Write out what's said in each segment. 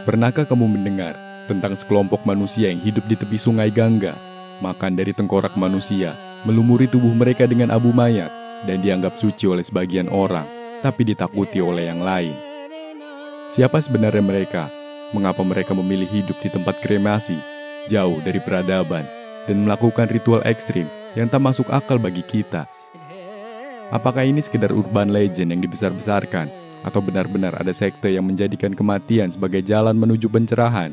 Pernahkah kamu mendengar tentang sekelompok manusia yang hidup di tepi sungai Gangga, makan dari tengkorak manusia, melumuri tubuh mereka dengan abu mayat, dan dianggap suci oleh sebagian orang, tapi ditakuti oleh yang lain? Siapa sebenarnya mereka? Mengapa mereka memilih hidup di tempat kremasi, jauh dari peradaban, dan melakukan ritual ekstrim yang tak masuk akal bagi kita? Apakah ini sekedar urban legend yang dibesar-besarkan, atau benar-benar ada sekte yang menjadikan kematian sebagai jalan menuju pencerahan?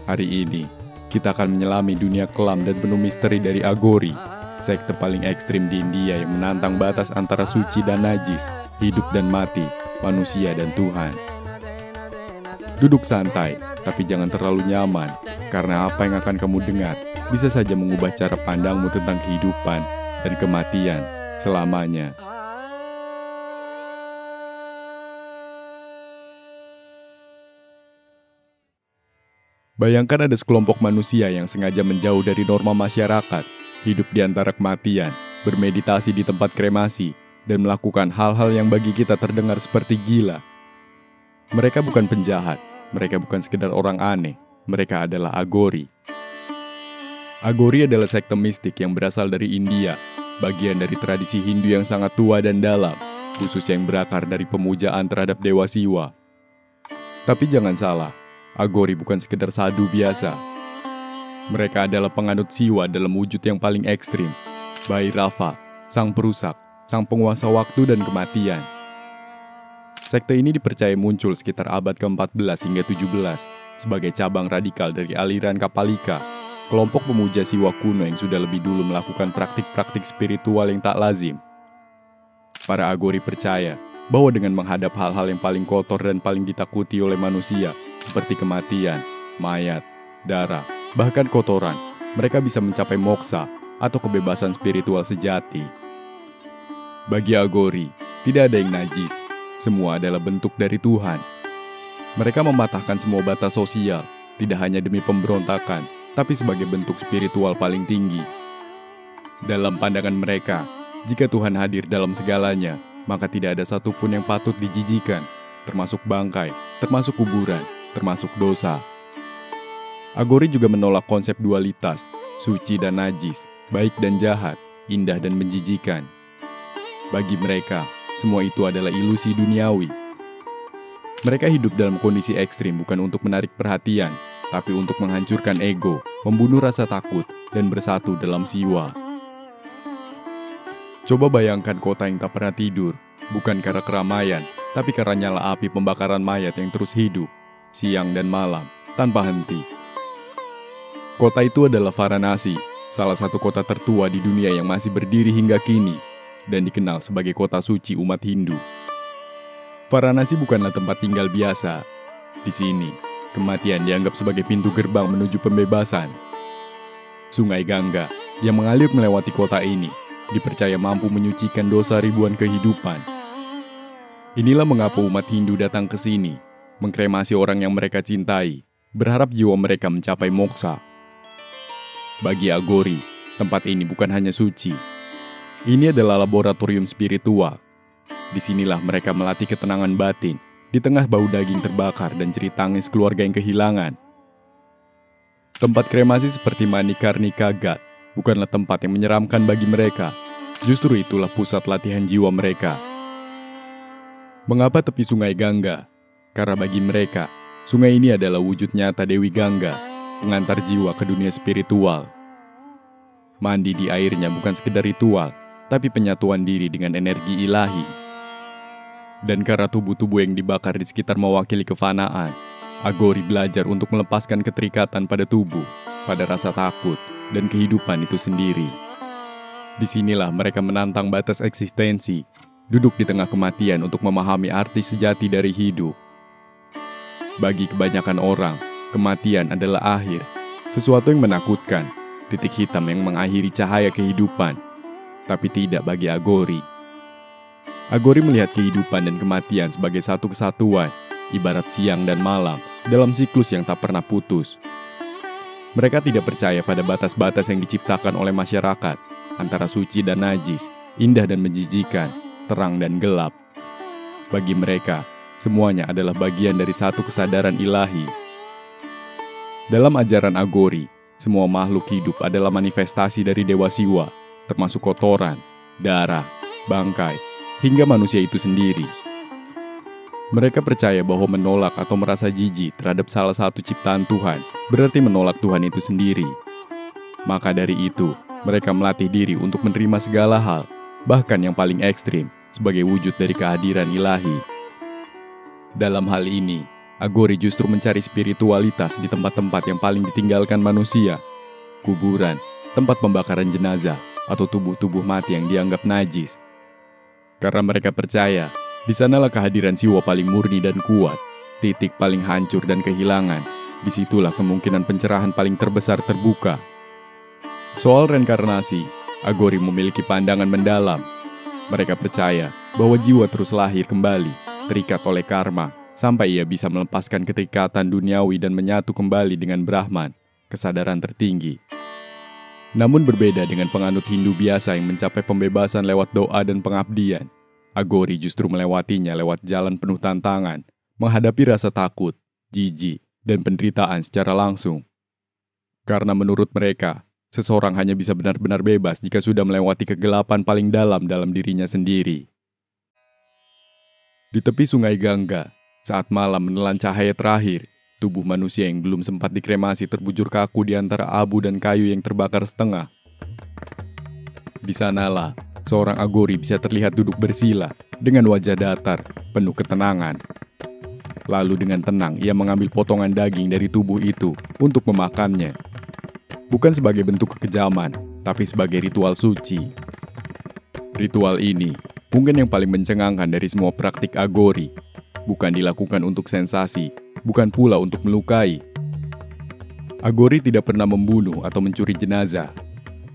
Hari ini, kita akan menyelami dunia kelam dan penuh misteri dari Aghori, sekte paling ekstrim di India yang menantang batas antara suci dan najis, hidup dan mati, manusia dan Tuhan. Duduk santai, tapi jangan terlalu nyaman, karena apa yang akan kamu dengar bisa saja mengubah cara pandangmu tentang kehidupan dan kematian selamanya. Bayangkan ada sekelompok manusia yang sengaja menjauh dari norma masyarakat, hidup di antara kematian, bermeditasi di tempat kremasi, dan melakukan hal-hal yang bagi kita terdengar seperti gila. Mereka bukan penjahat, mereka bukan sekedar orang aneh, mereka adalah Aghori. Aghori adalah sekte mistik yang berasal dari India, bagian dari tradisi Hindu yang sangat tua dan dalam, khususnya yang berakar dari pemujaan terhadap Dewa Siwa. Tapi jangan salah, Aghori bukan sekedar sadhu biasa. Mereka adalah penganut Siwa dalam wujud yang paling ekstrim, Bhairava, sang perusak, sang penguasa waktu dan kematian. Sekte ini dipercaya muncul sekitar abad ke-14 hingga 17 sebagai cabang radikal dari aliran Kapalika, kelompok pemuja Siwa kuno yang sudah lebih dulu melakukan praktik-praktik spiritual yang tak lazim. Para Aghori percaya bahwa dengan menghadap hal-hal yang paling kotor dan paling ditakuti oleh manusia, seperti kematian, mayat, darah, bahkan kotoran, mereka bisa mencapai moksa atau kebebasan spiritual sejati. Bagi Aghori, tidak ada yang najis, semua adalah bentuk dari Tuhan. Mereka mematahkan semua batas sosial, tidak hanya demi pemberontakan, tapi sebagai bentuk spiritual paling tinggi. Dalam pandangan mereka, jika Tuhan hadir dalam segalanya, maka tidak ada satupun yang patut dijijikan, termasuk bangkai, termasuk kuburan, termasuk dosa. Aghori juga menolak konsep dualitas, suci dan najis, baik dan jahat, indah dan menjijikan. Bagi mereka, semua itu adalah ilusi duniawi. Mereka hidup dalam kondisi ekstrim bukan untuk menarik perhatian, tapi untuk menghancurkan ego, membunuh rasa takut, dan bersatu dalam Siwa. Coba bayangkan kota yang tak pernah tidur, bukan karena keramaian, tapi karena nyala api pembakaran mayat yang terus hidup, siang dan malam, tanpa henti. Kota itu adalah Varanasi, salah satu kota tertua di dunia yang masih berdiri hingga kini, dan dikenal sebagai kota suci umat Hindu. Varanasi bukanlah tempat tinggal biasa. Di sini, kematian dianggap sebagai pintu gerbang menuju pembebasan. Sungai Gangga yang mengalir melewati kota ini, dipercaya mampu menyucikan dosa ribuan kehidupan. Inilah mengapa umat Hindu datang ke sini, mengkremasi orang yang mereka cintai, berharap jiwa mereka mencapai moksa. Bagi Aghori, tempat ini bukan hanya suci. Ini adalah laboratorium spiritual. Disinilah mereka melatih ketenangan batin, di tengah bau daging terbakar dan cerita tangis keluarga yang kehilangan. Tempat kremasi seperti Manikarnika Ghat bukanlah tempat yang menyeramkan bagi mereka. Justru itulah pusat latihan jiwa mereka. Mengapa tepi sungai Gangga? Karena bagi mereka, sungai ini adalah wujud nyata Dewi Gangga, pengantar jiwa ke dunia spiritual. Mandi di airnya bukan sekedar ritual, tapi penyatuan diri dengan energi ilahi. Dan karena tubuh-tubuh yang dibakar di sekitar mewakili kefanaan, Aghori belajar untuk melepaskan keterikatan pada tubuh, pada rasa takut, dan kehidupan itu sendiri. Disinilah mereka menantang batas eksistensi, duduk di tengah kematian untuk memahami arti sejati dari hidup. Bagi kebanyakan orang, kematian adalah akhir, sesuatu yang menakutkan, titik hitam yang mengakhiri cahaya kehidupan. Tapi tidak bagi Aghori. Aghori melihat kehidupan dan kematian sebagai satu kesatuan, ibarat siang dan malam, dalam siklus yang tak pernah putus. Mereka tidak percaya pada batas-batas yang diciptakan oleh masyarakat, antara suci dan najis, indah dan menjijikan, terang dan gelap. Bagi mereka, semuanya adalah bagian dari satu kesadaran ilahi. Dalam ajaran Agori, semua makhluk hidup adalah manifestasi dari Dewa Siwa, termasuk kotoran, darah, bangkai, hingga manusia itu sendiri. Mereka percaya bahwa menolak atau merasa jijik terhadap salah satu ciptaan Tuhan berarti menolak Tuhan itu sendiri. Maka dari itu, mereka melatih diri untuk menerima segala hal, bahkan yang paling ekstrim, sebagai wujud dari kehadiran ilahi. Dalam hal ini, Agori justru mencari spiritualitas di tempat-tempat yang paling ditinggalkan manusia, kuburan, tempat pembakaran jenazah, atau tubuh-tubuh mati yang dianggap najis. Karena mereka percaya, di sanalah kehadiran Siwa paling murni dan kuat, titik paling hancur dan kehilangan. Disitulah kemungkinan pencerahan paling terbesar terbuka. Soal reinkarnasi, Agori memiliki pandangan mendalam. Mereka percaya bahwa jiwa terus lahir kembali, terikat oleh karma, sampai ia bisa melepaskan keterikatan duniawi dan menyatu kembali dengan Brahman, kesadaran tertinggi. Namun berbeda dengan penganut Hindu biasa yang mencapai pembebasan lewat doa dan pengabdian, Agori justru melewatinya lewat jalan penuh tantangan, menghadapi rasa takut, jijik, dan penderitaan secara langsung. Karena menurut mereka, seseorang hanya bisa benar-benar bebas jika sudah melewati kegelapan paling dalam dirinya sendiri. Di tepi sungai Gangga, saat malam menelan cahaya terakhir, tubuh manusia yang belum sempat dikremasi terbujur kaku di antara abu dan kayu yang terbakar setengah. Di sanalah, seorang Agori bisa terlihat duduk bersila dengan wajah datar, penuh ketenangan. Lalu dengan tenang ia mengambil potongan daging dari tubuh itu untuk memakannya. Bukan sebagai bentuk kekejaman, tapi sebagai ritual suci. Ritual ini mungkin yang paling mencengangkan dari semua praktik Agori. Bukan dilakukan untuk sensasi, bukan pula untuk melukai. Agori tidak pernah membunuh atau mencuri jenazah.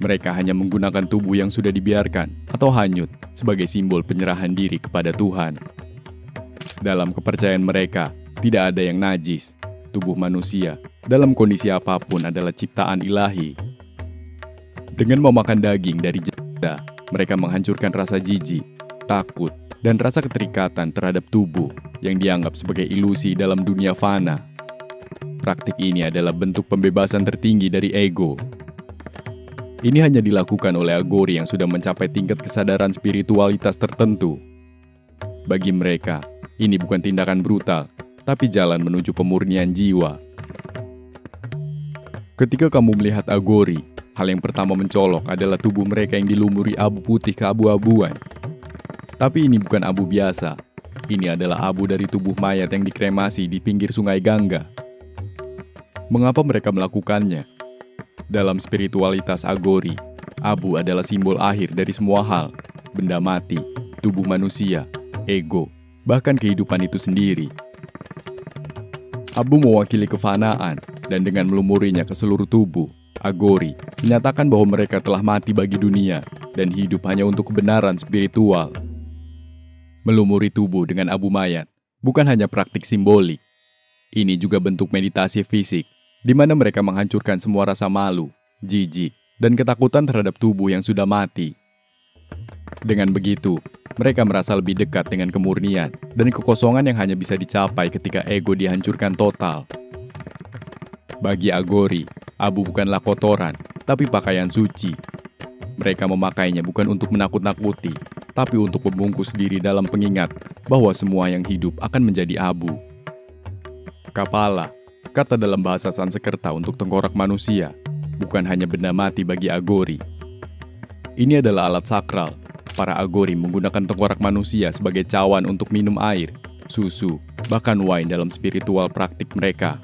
Mereka hanya menggunakan tubuh yang sudah dibiarkan atau hanyut sebagai simbol penyerahan diri kepada Tuhan. Dalam kepercayaan mereka, tidak ada yang najis. Tubuh manusia, dalam kondisi apapun adalah ciptaan ilahi. Dengan memakan daging dari jenazah, mereka menghancurkan rasa jijik, takut, dan rasa keterikatan terhadap tubuh yang dianggap sebagai ilusi dalam dunia fana. Praktik ini adalah bentuk pembebasan tertinggi dari ego. Ini hanya dilakukan oleh Agori yang sudah mencapai tingkat kesadaran spiritualitas tertentu. Bagi mereka, ini bukan tindakan brutal, tapi jalan menuju pemurnian jiwa. Ketika kamu melihat Agori, hal yang pertama mencolok adalah tubuh mereka yang dilumuri abu putih keabu-abuan. Tapi ini bukan abu biasa. Ini adalah abu dari tubuh mayat yang dikremasi di pinggir sungai Gangga. Mengapa mereka melakukannya? Dalam spiritualitas Agori, abu adalah simbol akhir dari semua hal, benda mati, tubuh manusia, ego, bahkan kehidupan itu sendiri. Abu mewakili kefanaan, dan dengan melumurinya ke seluruh tubuh, Agori menyatakan bahwa mereka telah mati bagi dunia dan hidup hanya untuk kebenaran spiritual. Melumuri tubuh dengan abu mayat bukan hanya praktik simbolik. Ini juga bentuk meditasi fisik, di mana mereka menghancurkan semua rasa malu, jijik, dan ketakutan terhadap tubuh yang sudah mati. Dengan begitu, mereka merasa lebih dekat dengan kemurnian dan kekosongan yang hanya bisa dicapai ketika ego dihancurkan total. Bagi Agori, abu bukanlah kotoran, tapi pakaian suci. Mereka memakainya bukan untuk menakut-nakuti, tapi untuk membungkus diri dalam pengingat bahwa semua yang hidup akan menjadi abu. Kapala, kata dalam bahasa Sanskerta untuk tengkorak manusia, bukan hanya benda mati bagi Agori. Ini adalah alat sakral. Para Agori menggunakan tengkorak manusia sebagai cawan untuk minum air, susu, bahkan wine dalam spiritual praktik mereka.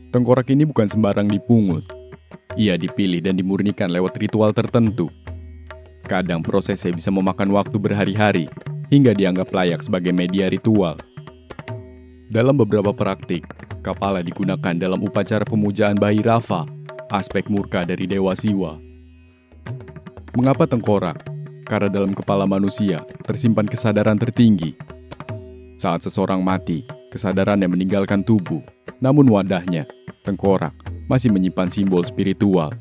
Tengkorak ini bukan sembarang dipungut. Ia dipilih dan dimurnikan lewat ritual tertentu. Kadang prosesnya bisa memakan waktu berhari-hari, hingga dianggap layak sebagai media ritual. Dalam beberapa praktik, kapala digunakan dalam upacara pemujaan bayi Rafa, aspek murka dari Dewa Siwa. Mengapa tengkorak? Karena dalam kepala manusia tersimpan kesadaran tertinggi. Saat seseorang mati, kesadarannya meninggalkan tubuh, namun wadahnya, tengkorak, masih menyimpan simbol spiritual.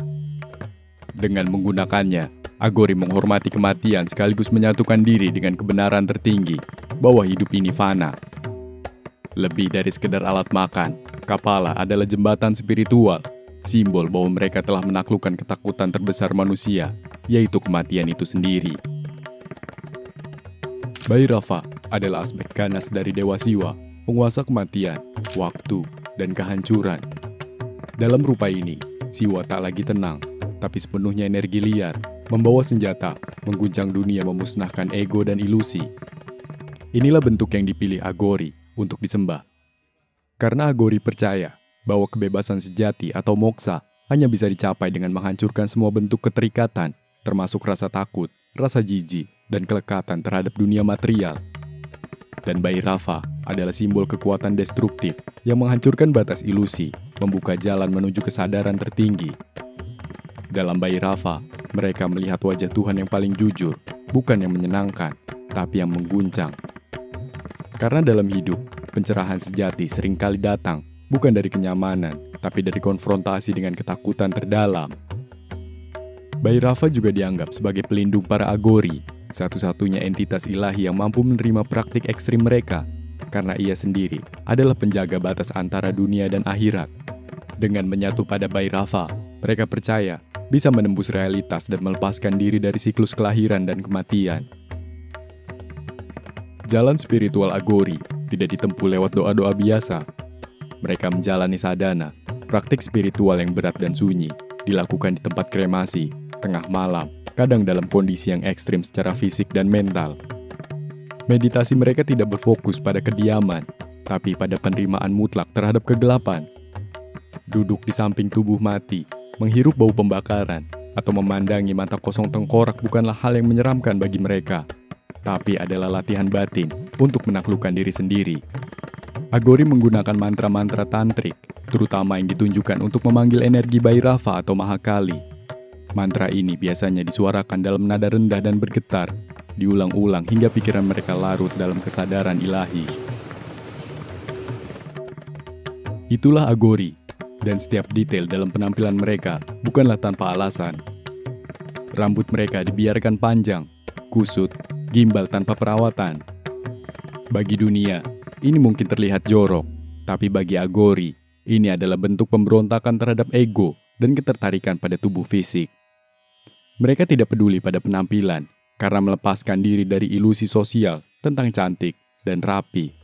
Dengan menggunakannya, Agori menghormati kematian sekaligus menyatukan diri dengan kebenaran tertinggi bahwa hidup ini fana. Lebih dari sekedar alat makan, Kapala adalah jembatan spiritual, simbol bahwa mereka telah menaklukkan ketakutan terbesar manusia, yaitu kematian itu sendiri. Bhairava adalah aspek ganas dari Dewa Siwa, penguasa kematian, waktu, dan kehancuran. Dalam rupa ini, Siwa tak lagi tenang, tapi sepenuhnya energi liar, membawa senjata, mengguncang dunia memusnahkan ego dan ilusi. Inilah bentuk yang dipilih Agori untuk disembah. Karena Agori percaya bahwa kebebasan sejati atau moksa hanya bisa dicapai dengan menghancurkan semua bentuk keterikatan, termasuk rasa takut, rasa jijik, dan kelekatan terhadap dunia material. Dan Bhairava adalah simbol kekuatan destruktif yang menghancurkan batas ilusi, membuka jalan menuju kesadaran tertinggi. Dalam Bhairava, mereka melihat wajah Tuhan yang paling jujur, bukan yang menyenangkan, tapi yang mengguncang. Karena dalam hidup, pencerahan sejati seringkali datang bukan dari kenyamanan, tapi dari konfrontasi dengan ketakutan terdalam. Bhairava juga dianggap sebagai pelindung para Agori, satu-satunya entitas ilahi yang mampu menerima praktik ekstrim mereka, karena ia sendiri adalah penjaga batas antara dunia dan akhirat. Dengan menyatu pada Bhairava, mereka percaya bisa menembus realitas dan melepaskan diri dari siklus kelahiran dan kematian. Jalan spiritual Agori tidak ditempuh lewat doa-doa biasa. Mereka menjalani sadhana, praktik spiritual yang berat dan sunyi, dilakukan di tempat kremasi, tengah malam, kadang dalam kondisi yang ekstrim secara fisik dan mental. Meditasi mereka tidak berfokus pada kediaman, tapi pada penerimaan mutlak terhadap kegelapan. Duduk di samping tubuh mati, menghirup bau pembakaran, atau memandangi mata kosong tengkorak bukanlah hal yang menyeramkan bagi mereka, tapi adalah latihan batin untuk menaklukkan diri sendiri. Agori menggunakan mantra-mantra tantrik, terutama yang ditunjukkan untuk memanggil energi Bhairava atau Mahakali. Mantra ini biasanya disuarakan dalam nada rendah dan bergetar, diulang-ulang hingga pikiran mereka larut dalam kesadaran ilahi. Itulah Agori. Dan setiap detail dalam penampilan mereka bukanlah tanpa alasan. Rambut mereka dibiarkan panjang, kusut, gimbal tanpa perawatan. Bagi dunia, ini mungkin terlihat jorok, tapi bagi Agori, ini adalah bentuk pemberontakan terhadap ego dan ketertarikan pada tubuh fisik. Mereka tidak peduli pada penampilan, karena melepaskan diri dari ilusi sosial tentang cantik dan rapi.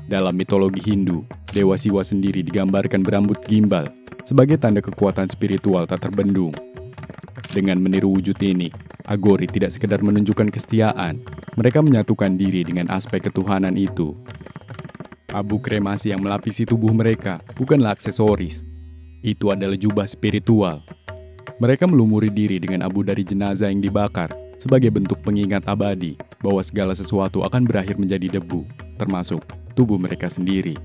Dalam mitologi Hindu, Dewa Siwa sendiri digambarkan berambut gimbal sebagai tanda kekuatan spiritual tak terbendung. Dengan meniru wujud ini, Agori tidak sekedar menunjukkan kesetiaan, mereka menyatukan diri dengan aspek ketuhanan itu. Abu kremasi yang melapisi tubuh mereka bukanlah aksesoris, itu adalah jubah spiritual. Mereka melumuri diri dengan abu dari jenazah yang dibakar sebagai bentuk pengingat abadi bahwa segala sesuatu akan berakhir menjadi debu, termasuk tubuh mereka sendiri.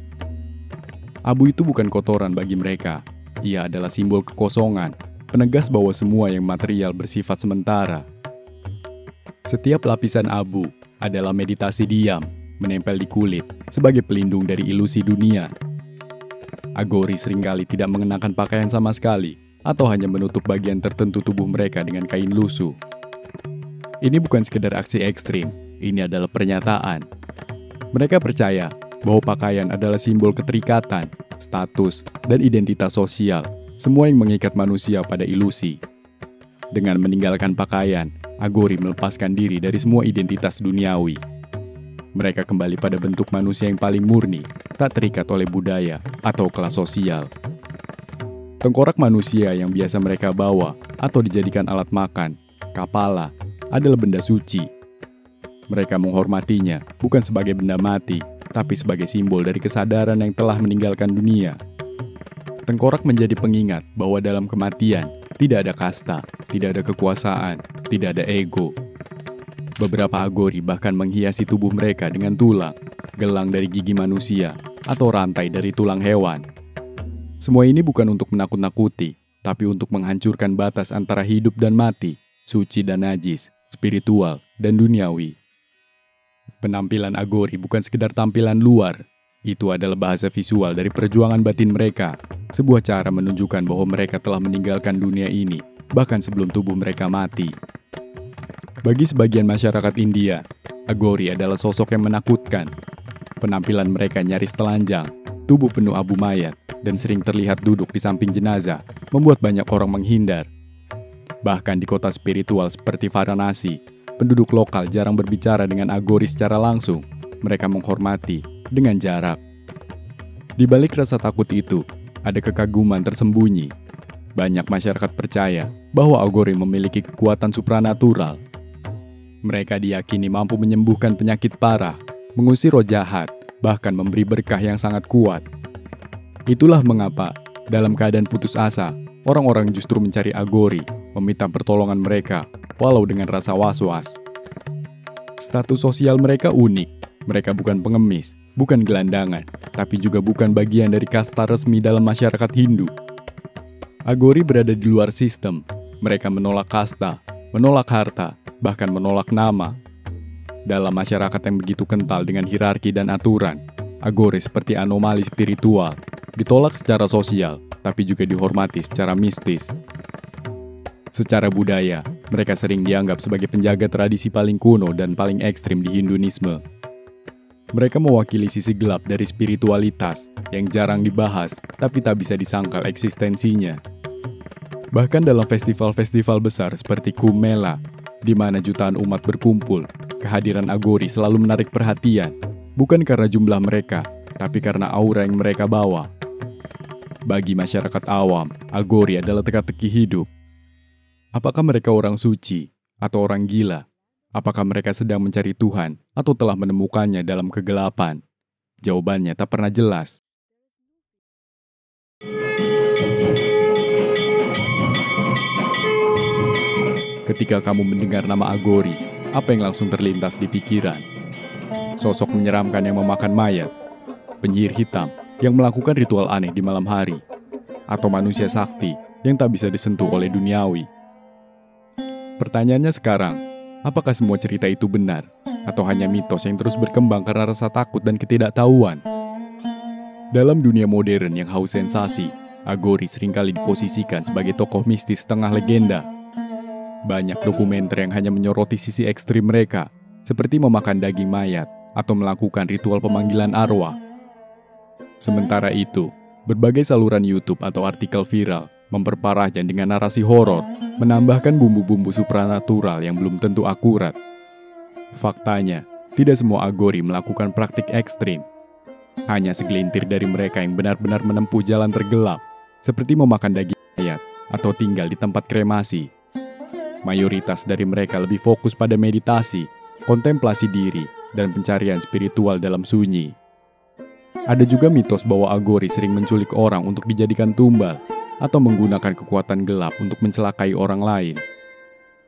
Abu itu bukan kotoran bagi mereka, ia adalah simbol kekosongan, penegas bahwa semua yang material bersifat sementara. Setiap lapisan abu adalah meditasi diam, menempel di kulit, sebagai pelindung dari ilusi dunia. Agori seringkali tidak mengenakan pakaian sama sekali, atau hanya menutup bagian tertentu tubuh mereka dengan kain lusuh. Ini bukan sekedar aksi ekstrim, ini adalah pernyataan. Mereka percaya bahwa pakaian adalah simbol keterikatan, status, dan identitas sosial, semua yang mengikat manusia pada ilusi. Dengan meninggalkan pakaian, Agori melepaskan diri dari semua identitas duniawi. Mereka kembali pada bentuk manusia yang paling murni, tak terikat oleh budaya atau kelas sosial. Tengkorak manusia yang biasa mereka bawa atau dijadikan alat makan, Kapala, adalah benda suci. Mereka menghormatinya bukan sebagai benda mati, tapi sebagai simbol dari kesadaran yang telah meninggalkan dunia. Tengkorak menjadi pengingat bahwa dalam kematian tidak ada kasta, tidak ada kekuasaan, tidak ada ego. Beberapa Agori bahkan menghiasi tubuh mereka dengan tulang, gelang dari gigi manusia, atau rantai dari tulang hewan. Semua ini bukan untuk menakut-nakuti, tapi untuk menghancurkan batas antara hidup dan mati, suci dan najis, spiritual dan duniawi. Penampilan Agori bukan sekedar tampilan luar, itu adalah bahasa visual dari perjuangan batin mereka, sebuah cara menunjukkan bahwa mereka telah meninggalkan dunia ini bahkan sebelum tubuh mereka mati. Bagi sebagian masyarakat India, Aghori adalah sosok yang menakutkan. Penampilan mereka nyaris telanjang, tubuh penuh abu mayat, dan sering terlihat duduk di samping jenazah, membuat banyak orang menghindar. Bahkan di kota spiritual seperti Varanasi, penduduk lokal jarang berbicara dengan Aghori secara langsung. Mereka menghormati dengan jarak. Di balik rasa takut itu, ada kekaguman tersembunyi. Banyak masyarakat percaya bahwa Aghori memiliki kekuatan supranatural. Mereka diyakini mampu menyembuhkan penyakit parah, mengusir roh jahat, bahkan memberi berkah yang sangat kuat. Itulah mengapa, dalam keadaan putus asa, orang-orang justru mencari Aghori, meminta pertolongan mereka, walau dengan rasa was-was. Status sosial mereka unik. Mereka bukan pengemis, bukan gelandangan, tapi juga bukan bagian dari kasta resmi dalam masyarakat Hindu. Aghori berada di luar sistem. Mereka menolak kasta, menolak harta, bahkan menolak nama. Dalam masyarakat yang begitu kental dengan hierarki dan aturan, Aghori seperti anomali spiritual, ditolak secara sosial, tapi juga dihormati secara mistis. Secara budaya, mereka sering dianggap sebagai penjaga tradisi paling kuno dan paling ekstrim di Hinduisme. Mereka mewakili sisi gelap dari spiritualitas yang jarang dibahas, tapi tak bisa disangkal eksistensinya. Bahkan dalam festival-festival besar seperti Kumbh Mela, di mana jutaan umat berkumpul, kehadiran Aghori selalu menarik perhatian, bukan karena jumlah mereka, tapi karena aura yang mereka bawa. Bagi masyarakat awam, Aghori adalah teka-teki hidup. Apakah mereka orang suci atau orang gila? Apakah mereka sedang mencari Tuhan atau telah menemukannya dalam kegelapan? Jawabannya tak pernah jelas. Ketika kamu mendengar nama Aghori, apa yang langsung terlintas di pikiran? Sosok menyeramkan yang memakan mayat, penyihir hitam yang melakukan ritual aneh di malam hari, atau manusia sakti yang tak bisa disentuh oleh duniawi? Pertanyaannya sekarang, apakah semua cerita itu benar, atau hanya mitos yang terus berkembang karena rasa takut dan ketidaktahuan? Dalam dunia modern yang haus sensasi, Aghori seringkali diposisikan sebagai tokoh mistis setengah legenda. Banyak dokumenter yang hanya menyoroti sisi ekstrim mereka, seperti memakan daging mayat atau melakukan ritual pemanggilan arwah. Sementara itu, berbagai saluran YouTube atau artikel viral memperparahnya dengan narasi horor, menambahkan bumbu-bumbu supranatural yang belum tentu akurat. Faktanya, tidak semua Aghori melakukan praktik ekstrim. Hanya segelintir dari mereka yang benar-benar menempuh jalan tergelap, seperti memakan daging mayat atau tinggal di tempat kremasi. Mayoritas dari mereka lebih fokus pada meditasi, kontemplasi diri, dan pencarian spiritual dalam sunyi. Ada juga mitos bahwa Aghori sering menculik orang untuk dijadikan tumbal, atau menggunakan kekuatan gelap untuk mencelakai orang lain.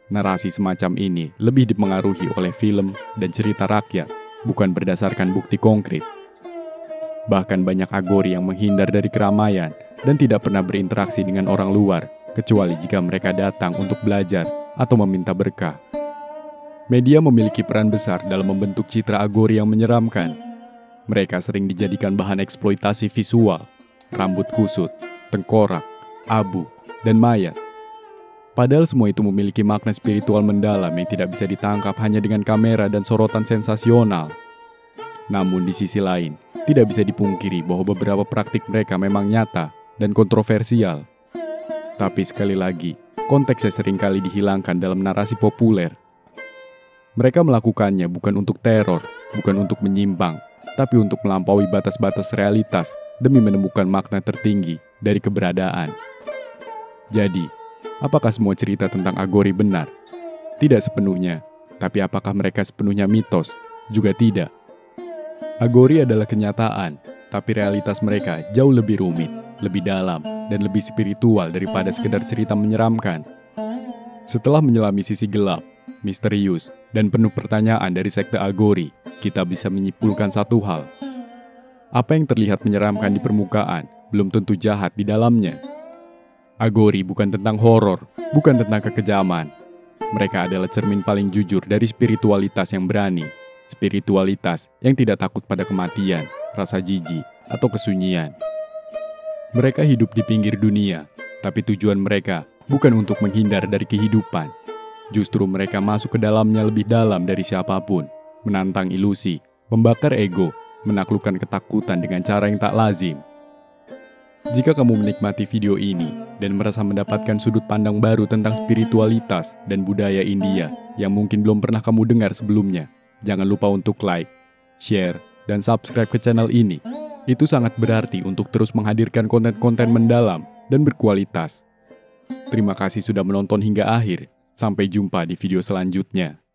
Narasi semacam ini lebih dipengaruhi oleh film dan cerita rakyat, bukan berdasarkan bukti konkret. Bahkan banyak Aghori yang menghindar dari keramaian dan tidak pernah berinteraksi dengan orang luar, kecuali jika mereka datang untuk belajar atau meminta berkah. Media memiliki peran besar dalam membentuk citra Aghori yang menyeramkan. Mereka sering dijadikan bahan eksploitasi visual, rambut kusut, tengkorak, abu, dan mayat. Padahal semua itu memiliki makna spiritual mendalam yang tidak bisa ditangkap hanya dengan kamera dan sorotan sensasional. Namun di sisi lain, tidak bisa dipungkiri bahwa beberapa praktik mereka memang nyata dan kontroversial. Tapi sekali lagi, konteksnya seringkali dihilangkan dalam narasi populer. Mereka melakukannya bukan untuk teror, bukan untuk menyimpang, tapi untuk melampaui batas-batas realitas demi menemukan makna tertinggi dari keberadaan. Jadi, apakah semua cerita tentang Aghori benar? Tidak sepenuhnya, tapi apakah mereka sepenuhnya mitos? Juga tidak. Aghori adalah kenyataan, tapi realitas mereka jauh lebih rumit, lebih dalam, dan lebih spiritual daripada sekedar cerita menyeramkan. Setelah menyelami sisi gelap, misterius, dan penuh pertanyaan dari sekte Aghori, kita bisa menyimpulkan satu hal. Apa yang terlihat menyeramkan di permukaan belum tentu jahat di dalamnya. Aghori bukan tentang horor, bukan tentang kekejaman. Mereka adalah cermin paling jujur dari spiritualitas yang berani, spiritualitas yang tidak takut pada kematian, rasa jijik, atau kesunyian. Mereka hidup di pinggir dunia, tapi tujuan mereka bukan untuk menghindar dari kehidupan. Justru mereka masuk ke dalamnya lebih dalam dari siapapun, menantang ilusi, membakar ego, menaklukkan ketakutan dengan cara yang tak lazim. Jika kamu menikmati video ini dan merasa mendapatkan sudut pandang baru tentang spiritualitas dan budaya India yang mungkin belum pernah kamu dengar sebelumnya, jangan lupa untuk like, share, dan subscribe ke channel ini. Itu sangat berarti untuk terus menghadirkan konten-konten mendalam dan berkualitas. Terima kasih sudah menonton hingga akhir. Sampai jumpa di video selanjutnya.